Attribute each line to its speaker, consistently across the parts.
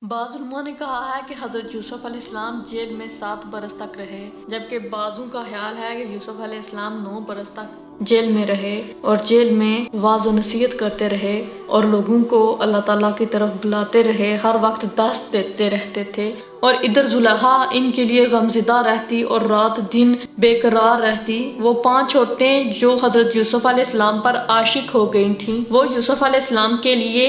Speaker 1: بعض علماء نے کہا ہے کہ حضرت یوسف علیہ السلام جیل میں 7 برس تک رہے، جبکہ بعضوں کا خیال ہے کہ یوسف علیہ السلام 9 برس تک جیل میں رہے اور جیل میں وعظ و نصیحت کرتے رہے اور لوگوں کو اللہ تعالیٰ کی طرف بلاتے رہے، ہر وقت دست دیتے رہتے تھے۔ اور ادھر زلیخا ان کے لیے غمزدہ رہتی اور رات دن بے قرار رہتی۔ وہ 5 عورتیں جو حضرت یوسف علیہ السلام پر عاشق ہو گئی تھیں، وہ یوسف علیہ السلام کے لیے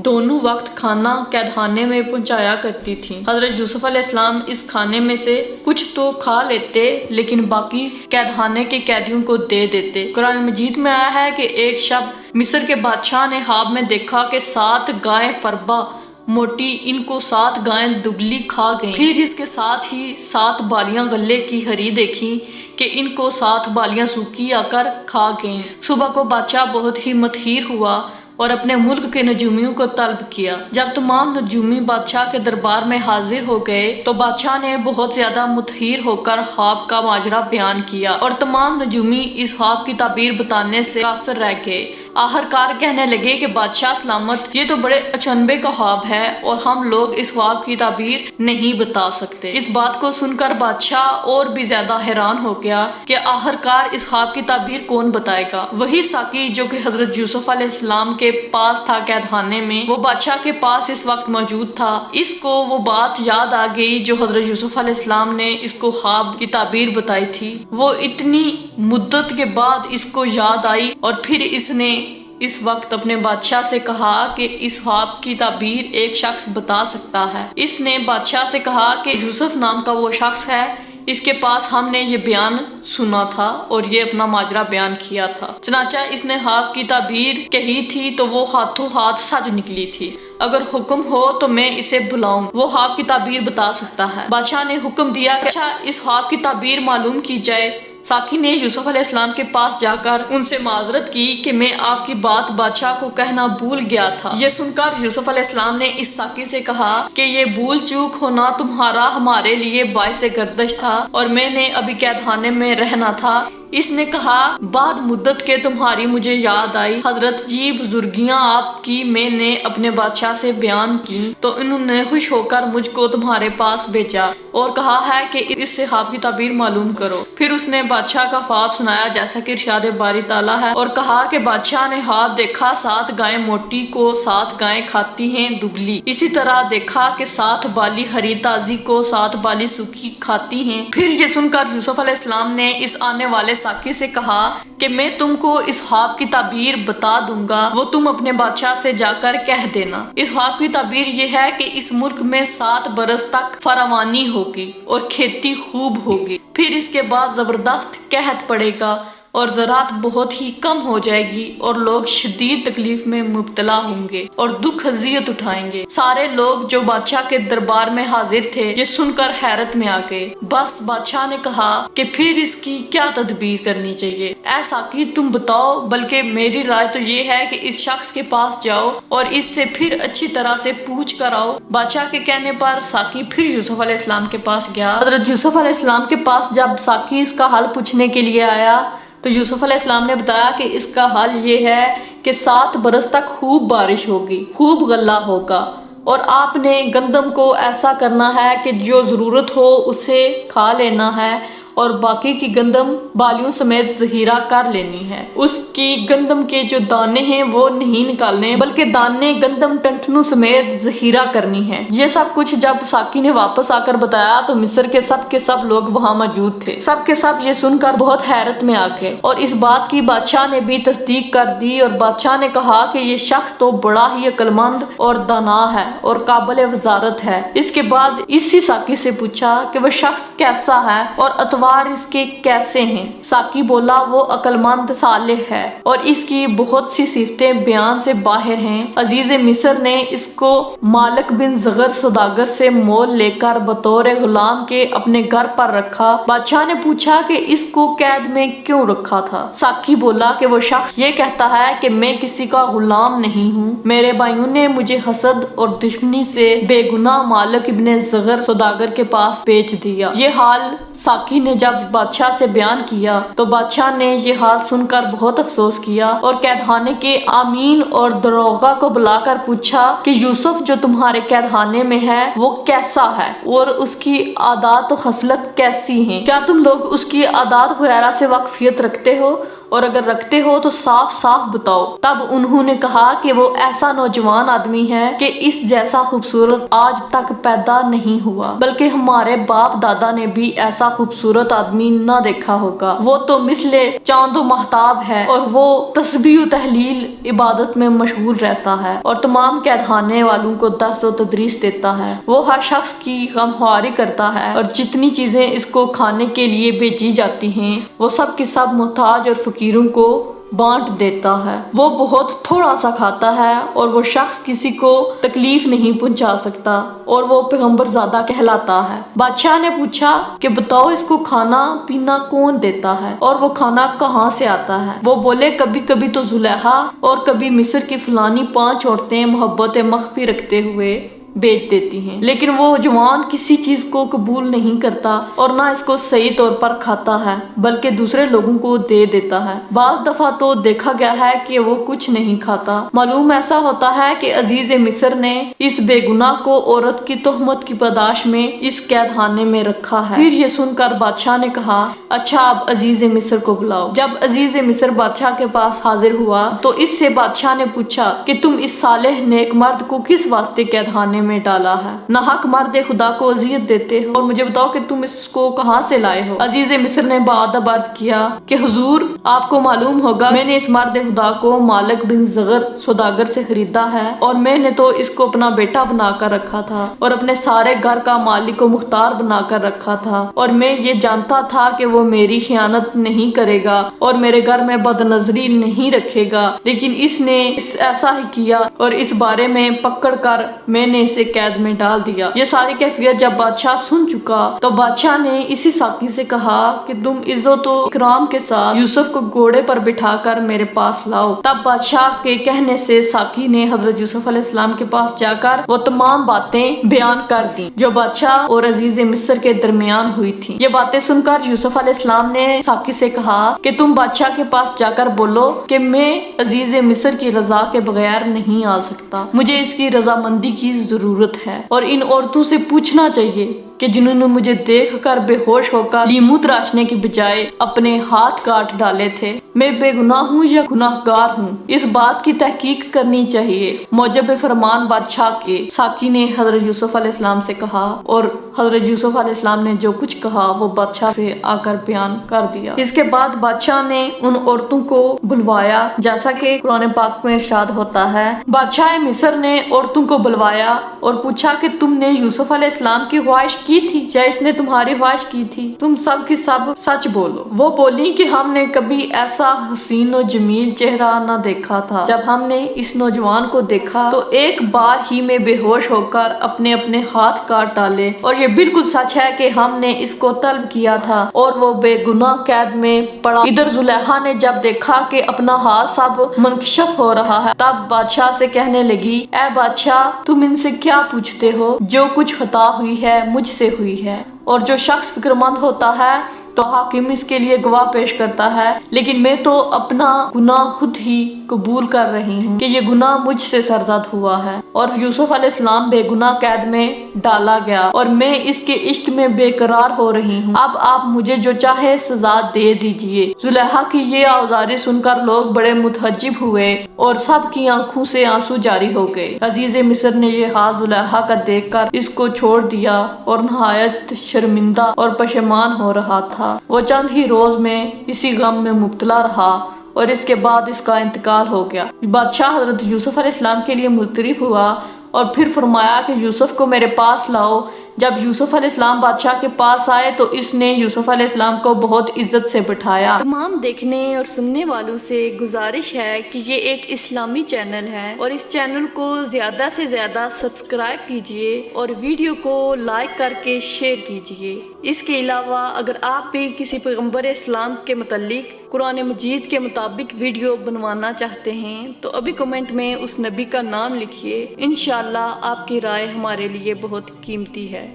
Speaker 1: دونوں وقت کھانا قید خانے میں پہنچایا کرتی تھیں۔ حضرت یوسف علیہ السلام اس کھانے میں سے کچھ تو کھا لیتے لیکن باقی قید خانے کے قیدیوں کو دے دیتے۔ قرآن مجید میں آیا ہے کہ ایک شب مصر کے بادشاہ نے خواب میں دیکھا کہ 7 گائیں فربا موٹی ان کو 7 گائیں دبلی کھا گئیں، پھر اس کے ساتھ ہی 7 بالیاں غلے کی ہری دیکھی کہ ان کو 7 بالیاں سوکھی آ کر کھا گئیں۔ صبح کو بادشاہ بہت ہی متحیر ہوا اور اپنے ملک کے نجومیوں کو طلب کیا۔ جب تمام نجومی بادشاہ کے دربار میں حاضر ہو گئے تو بادشاہ نے بہت زیادہ متحیر ہو کر خواب کا ماجرا بیان کیا اور تمام نجومی اس خواب کی تعبیر بتانے سے قاصر رہ گئے۔ آخرکار کہنے لگے کہ بادشاہ سلامت، یہ تو بڑے اچنبے کا خواب ہے اور ہم لوگ اس خواب کی تعبیر نہیں بتا سکتے۔ اس بات کو سن کر بادشاہ اور بھی زیادہ حیران ہو گیا کہ آخرکار اس خواب کی تعبیر کون بتائے گا۔ وہی ساقی جو کہ حضرت یوسف علیہ السلام کے پاس تھا قید خانے میں، وہ بادشاہ کے پاس اس وقت موجود تھا۔ اس کو وہ بات یاد آ گئی جو حضرت یوسف علیہ السلام نے اس کو خواب کی تعبیر بتائی تھی۔ وہ اتنی مدت کے بعد اس کو یاد آئی اور پھر اس نے اس وقت اپنے بادشاہ سے کہا کہ اس خواب کی تعبیر ایک شخص بتا سکتا ہے۔ اس نے بادشاہ سے کہا کہ یوسف نام کا وہ شخص ہے، اس کے پاس ہم نے یہ بیان سنا تھا اور یہ اپنا ماجرا بیان کیا تھا۔ چنانچہ اس نے خواب کی تعبیر کہی تھی تو وہ ہاتھوں ہاتھ سچ نکلی تھی۔ اگر حکم ہو تو میں اسے بلاؤں، وہ خواب کی تعبیر بتا سکتا ہے۔ بادشاہ نے حکم دیا کہ اچھا اس خواب کی تعبیر معلوم کی جائے۔ ساقی نے یوسف علیہ السلام کے پاس جا کر ان سے معذرت کی کہ میں آپ کی بات بادشاہ کو کہنا بھول گیا تھا۔ یہ سن کر یوسف علیہ السلام نے اس ساقی سے کہا کہ یہ بھول چوک ہونا تمہارا ہمارے لیے باعث گردش تھا اور میں نے ابھی قید خانے میں رہنا تھا۔ اس نے کہا بعد مدت کے تمہاری مجھے یاد آئی، حضرت جی بزرگیاں آپ کی میں نے اپنے بادشاہ سے بیان کی تو انہوں نے خوش ہو کر مجھ کو تمہارے پاس بھیجا اور کہا ہے کہ اس سے خواب کی تعبیر معلوم کرو۔ پھر اس نے بادشاہ کا خواب سنایا جیسا کہ ارشاد باری تعالیٰ ہے اور کہا کہ بادشاہ نے خواب دیکھا 7 گائیں موٹی کو 7 گائیں کھاتی ہیں دبلی، اسی طرح دیکھا کہ 7 بالی ہری تازی کو 7 بالی سوکھی کھاتی ہیں۔ پھر یہ سن کر یوسف علیہ السلام نے اس آنے والے ساقی سے کہا کہ میں تم کو اس خواب کی تعبیر بتا دوں گا، وہ تم اپنے بادشاہ سے جا کر کہہ دینا۔ اس خواب کی تعبیر یہ ہے کہ اس ملک میں 7 برس تک فراوانی ہوگی اور کھیتی خوب ہوگی، پھر اس کے بعد زبردست قحط پڑے گا اور زراعت بہت ہی کم ہو جائے گی اور لوگ شدید تکلیف میں مبتلا ہوں گے اور دکھ اذیت اٹھائیں گے۔ سارے لوگ جو بادشاہ کے دربار میں حاضر تھے یہ سن کر حیرت میں آ گئے۔ بس بادشاہ نے کہا کہ پھر اس کی کیا تدبیر کرنی چاہیے؟ اے ساقی تم بتاؤ، بلکہ میری رائے تو یہ ہے کہ اس شخص کے پاس جاؤ اور اس سے پھر اچھی طرح سے پوچھ کر آؤ۔ بادشاہ کے کہنے پر ساقی پھر یوسف علیہ السلام کے پاس گیا۔ حضرت یوسف علیہ السلام کے پاس جب ساقی اس کا حل پوچھنے کے لیے آیا تو یوسف علیہ السلام نے بتایا کہ اس کا حل یہ ہے کہ 7 برس تک خوب بارش ہوگی، خوب غلہ ہوگا اور آپ نے گندم کو ایسا کرنا ہے کہ جو ضرورت ہو اسے کھا لینا ہے اور باقی کی گندم بالیوں سمیت ذخیرہ کر لینی ہے۔ اس کی گندم کے جو دانے ہیں وہ نہیں نکالنے بلکہ دانے گندم ٹنٹنوں سمیت ذخیرہ کرنی ہے۔ یہ سب کچھ جب ساقی نے واپس آ کر بتایا تو مصر کے سب لوگ وہاں موجود تھے۔ سب کے سب یہ سن کر بہت حیرت میں آ گئے اور اس بات کی بادشاہ نے بھی تصدیق کر دی اور بادشاہ نے کہا کہ یہ شخص تو بڑا ہی عقل مند اور دانا ہے اور قابل وزارت ہے۔ اس کے بعد اسی ساقی سے پوچھا کہ وہ شخص کیسا ہے اور اتوار اس کے کیسے ہیں؟ ساقی بولا وہ عقل مند صالح ہے اور اس کی بہت سی صفتیں بیان سے باہر ہیں۔ عزیز مصر نے اس کو مالک بن زغر سوداگر سے مول لے کر بطور غلام کے اپنے گھر پر رکھا۔ بادشاہ نے پوچھا کہ اس کو قید میں کیوں رکھا تھا؟ ساقی بولا کہ وہ شخص یہ کہتا ہے کہ میں کسی کا غلام نہیں ہوں، میرے بھائیوں نے مجھے حسد اور دشمنی سے بے گناہ مالک ابن زغر سوداگر کے پاس بیچ دیا۔ یہ حال ساقی نے جب بادشاہ سے بیان کیا تو بادشاہ نے یہ حال سن کر بہت افسوس کیا اور قید خانے کے امین اور دروغہ کو بلا کر پوچھا کہ یوسف جو تمہارے قید خانے میں ہے وہ کیسا ہے اور اس کی عادات و خصلت کیسی ہیں؟ کیا تم لوگ اس کی عادات وغیرہ سے واقفیت رکھتے ہو؟ اور اگر رکھتے ہو تو صاف صاف بتاؤ۔ تب انہوں نے کہا کہ وہ ایسا نوجوان آدمی ہے کہ اس جیسا خوبصورت آج تک پیدا نہیں ہوا، بلکہ ہمارے باپ دادا نے بھی ایسا خوبصورت آدمی نہ دیکھا ہوگا۔ وہ تو مثل چاند و ماہتاب ہے اور وہ تسبیح و تحلیل عبادت میں مشغول رہتا ہے اور تمام قید خانے والوں کو درس و تدریس دیتا ہے۔ وہ ہر شخص کی غمخواری کرتا ہے اور جتنی چیزیں اس کو کھانے کے لیے بھیجی جاتی ہیں وہ سب کی سب محتاج اور فقیروں کو بانٹ دیتا ہے۔ وہ بہت تھوڑا سا کھاتا ہے اور وہ شخص کسی کو تکلیف نہیں پہنچا سکتا اور وہ پیغمبر زادہ کہلاتا ہے۔ بادشاہ نے پوچھا کہ بتاؤ اس کو کھانا پینا کون دیتا ہے اور وہ کھانا کہاں سے آتا ہے؟ وہ بولے کبھی کبھی تو زلیخا اور کبھی مصر کی فلانی 5 عورتیں محبت مخفی رکھتے ہوئے بیچ دیتی ہیں، لیکن وہ جوان کسی چیز کو قبول نہیں کرتا اور نہ اس کو صحیح طور پر کھاتا ہے بلکہ دوسرے لوگوں کو دے دیتا ہے۔ بعض دفعہ تو دیکھا گیا ہے کہ وہ کچھ نہیں کھاتا۔ معلوم ایسا ہوتا ہے کہ عزیز مصر نے اس بے گناہ کو عورت کی تہمت کی پاداش میں اس قید خانے میں رکھا ہے۔ پھر یہ سن کر بادشاہ نے کہا اچھا اب عزیز مصر کو بلاؤ۔ جب عزیز مصر بادشاہ کے پاس حاضر ہوا تو اس سے بادشاہ نے پوچھا کہ تم اس صالح نیک مرد کو کس واسطے قید خانے میں ڈالا ہے؟ ناحق مرد خدا کو اذیت دیتے ہو اور مجھے بتاؤ کہ تم اس کو کہاں سے لائے ہو؟ عزیز مصر نے بادب عرض کیا کہ حضور آپ کو معلوم ہوگا میں نے اس مرد خدا کو مالک بن زغر سوداگر سے خریدا ہے اور میں نے تو اس کو اپنا بیٹا بنا کر رکھا تھا اور اپنے سارے گھر کا مالک و مختار بنا کر رکھا تھا اور میں یہ جانتا تھا کہ وہ میری خیانت نہیں کرے گا اور میرے گھر میں بد نظری نہیں رکھے گا، لیکن اس نے ایسا ہی کیا اور اس بارے میں پکڑ کر میں نے اسے قید میں ڈال دیا۔ یہ ساری کیفیت جب بادشاہ سن چکا تو بادشاہ نے اسی ساقی سے کہا کہ تم عزت و اکرام کے ساتھ یوسف کو گھوڑے پر بٹھا کر میرے پاس لاؤ۔ تب بادشاہ کے کہنے سے ساقی نے حضرت یوسف علیہ السلام کے پاس جا کر وہ تمام باتیں بیان کر دیں جو بادشاہ اور عزیز مصر کے درمیان ہوئی تھی۔ یہ باتیں سن کر یوسف علیہ السلام نے ساقی سے کہا کہ تم بادشاہ کے پاس جا کر بولو کہ میں عزیز مصر کی رضا کے بغیر نہیں آ سکتا، مجھے اس کی رضامندی کی ضرورت ہے اور ان عورتوں سے پوچھنا چاہیے کہ جنہوں نے مجھے دیکھ کر بے ہوش ہو کر لیمو تراشنے کی بجائے اپنے ہاتھ کاٹ ڈالے تھے، میں بے گناہ ہوں یا گناہ گار ہوں، اس بات کی تحقیق کرنی چاہیے۔ موجب فرمان بادشاہ کے ساقی نے حضرت یوسف علیہ السلام سے کہا اور حضرت یوسف علیہ السلام نے جو کچھ کہا وہ بادشاہ سے آ کر بیان کر دیا۔ اس کے بعد بادشاہ نے ان عورتوں کو بلوایا جیسا کہ قرآن پاک میں ارشاد ہوتا ہے۔ بادشاہ مصر نے عورتوں کو بلوایا اور پوچھا کہ تم نے یوسف علیہ السلام کی خواہش کی تھی یا اس نے تمہاری خواہش کی تھی؟ تم سب کی سب سچ بولو۔ وہ بولی کہ ہم نے کبھی ایسا حسین و جمیل چہرہ نہ دیکھا تھا۔ جب ہم نے اس نوجوان کو دیکھا تو ایک بار ہی میں بے ہوش ہو کر اپنے اپنے ہاتھ کاٹ ڈالے اور یہ بالکل سچ ہے کہ ہم نے اس کو طلب کیا تھا اور وہ بے گناہ قید میں پڑا۔ ادھر زلیخا نے جب دیکھا کہ اپنا ہاتھ سب منکشف ہو رہا ہے تب بادشاہ سے کہنے لگی اے بادشاہ تم ان سے کیا پوچھتے ہو؟ جو کچھ خطا ہوئی ہے مجھ سے ہوئی ہے اور جو شخص فکر مند ہوتا ہے تو حاکم اس کے لیے گواہ پیش کرتا ہے، لیکن میں تو اپنا گناہ خود ہی قبول کر رہی ہوں کہ یہ گناہ مجھ سے سرزد ہوا ہے اور یوسف علیہ السلام بے گناہ قید میں ڈالا گیا اور میں اس کے عشق میں بے قرار ہو رہی ہوں۔ اب آپ مجھے جو چاہے سزا دے دیجئے۔ زلیخا کی یہ آوازاری سن کر لوگ بڑے متعجب ہوئے اور سب کی آنکھوں سے آنسو جاری ہو گئے۔ عزیز مصر نے یہ حال زلیخا کا دیکھ کر اس کو چھوڑ دیا اور نہایت شرمندہ اور پشیمان ہو رہا تھا۔ وہ چند ہی روز میں اسی غم میں مبتلا رہا اور اس کے بعد اس کا انتقال ہو گیا۔ بادشاہ حضرت یوسف علیہ السلام کے لیے مضطرب ہوا اور پھر فرمایا کہ یوسف کو میرے پاس لاؤ۔ جب یوسف علیہ السلام بادشاہ کے پاس آئے تو اس نے یوسف علیہ السلام کو بہت عزت سے بٹھایا۔ تمام دیکھنے اور سننے والوں سے گزارش ہے کہ یہ ایک اسلامی چینل ہے اور اس چینل کو زیادہ سے زیادہ سبسکرائب کیجئے اور ویڈیو کو لائک کر کے شیئر کیجئے۔ اس کے علاوہ اگر آپ بھی کسی پیغمبر اسلام کے متعلق قرآن مجید کے مطابق ویڈیو بنوانا چاہتے ہیں تو ابھی کمنٹ میں اس نبی کا نام لکھیے، انشاءاللہ آپ کی رائے ہمارے لیے بہت قیمتی ہے۔